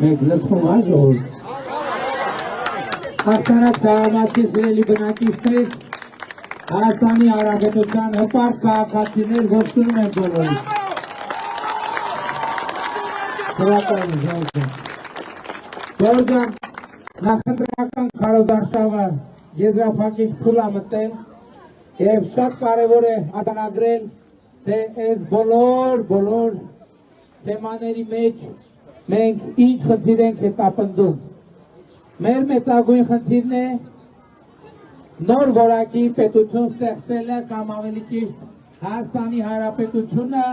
Մեկ լսվում է ժողովուրդ։ Հաղթանակ շահամատի սիրելի բնակիչներ, Հայաստանի Հանրապետության հպարտ քաղաքացիներ ողջունում են բոլորին։ Ժողովուրդ, նախընտրական քարոզարշավը եզրափակիչ փուլ է մտել եւ շատ կարեւոր է արձանագրել, թե այս բոլոր թեմաների մեջ մենք ինչ խնդիր ենք հետապնդում։ Մեր մեծագույն խնդիրն է նոր որակի պետություն ստեղծելը կամ ավելի ճիշտ Հայաստանի Հանրապետությունը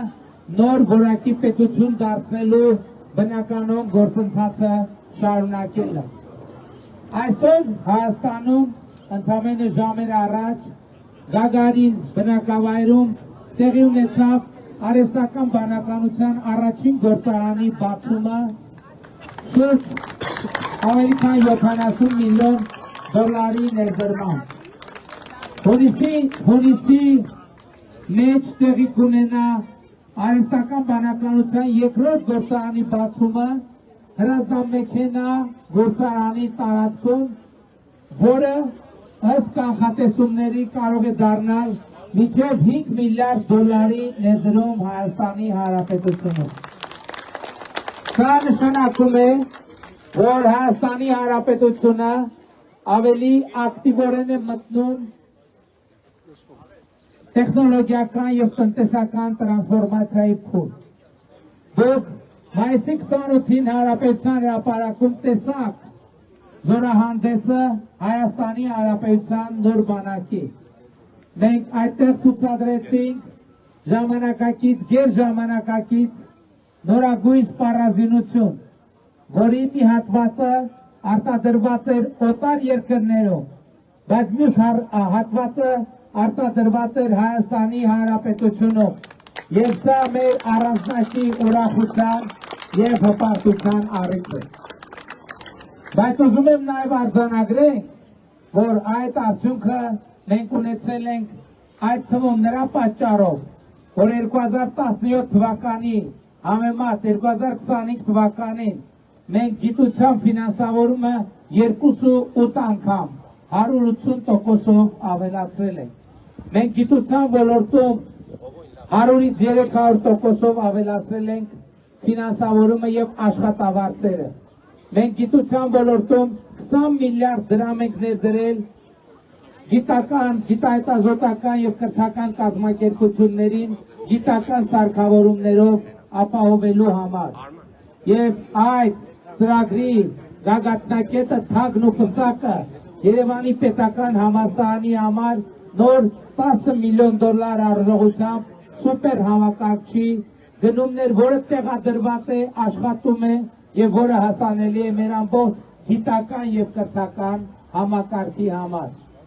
նոր որակի պետություն դարձնելու բնականոն գործընթացը շարունակելը։ Այսօր Հայաստանում ընդամենը ժամեր առաջ Գագարին բնակավայրում տեղի ունեցավ արհեստական բանականության առաջին գործարանի բացումը շուրջ ավելի քան 70 միլիոն դոլարի ներդրմամբ։ Հունիսի մեջ տեղի կունենա արհեստական բանականության երկրորդ գործարանի բացումը հրազդանմեքենա գործարանի տարածքում, որը ըստ կանխատեսումների կարող է դառնալ մինչև 5 միլիարդ դոլարի ներդրում Հայաստանի Հանրապետությունում։ Սա նշանակում է, որ Հայաստանի Հանրապետությունը ավելի ակտիվորեն է մտնում տեխնոլոգիական եւ տնտեսական տրանսֆորմացիայի փուլ։ Դուք մայիսի 28-ին Հանրապետության հրապարակում տեսաք զորահանդեսը Հայաստանի Հանրապետության նոր բանակի։ Մենք այդտեղ ցուցադրեցինք ժամանակակից, գերժամանակակից նորագույն սպառազինություն, որի մի հատվածը արտադրված էր օտար երկրներում, բայց մյուս հատվածը արտադրված էր Հայաստանի Հանրապետությունում, եւ սա մեր առանձնաշի ուրախության եւ հպարտության առիթ է։ Բայց ուզում եմ նաեւ արձանագրել, որ այդ արդյունքը մենք ունեցել ենք այդ թվում նրա պատճառով, որ 2017 թվականի համեմատ 2025 թվականին մենք գիտության ֆինանսավորումը 2.8 անգամ 180%-ով ավելացրել ենք։ Մենք գիտության ոլորտում 100-ից 300%-ով ավելացրել ենք ֆինանսավորումը եւ աշխատավարձերը։ Մենք գիտության ոլորտում 20 միլիարդ դրամ ենք ներդրել գիտական, գիտահետազոտական եւ կրթական կազմակերպություններին գիտական սարքավորումներով ապահովելու համար։ Եվ այդ ծրագրի գագաթնակետը թագն ու պսակը Երևանի պետական համալսարանի համար նոր 10 միլիոն դոլար արժողությամբ սուպեր համակարգչի գնումներ, որը տեղադրված է, աշխատում է եւ որը հասանելի է մեր ամբողջ գիտական եւ կրթական համակարգի համար։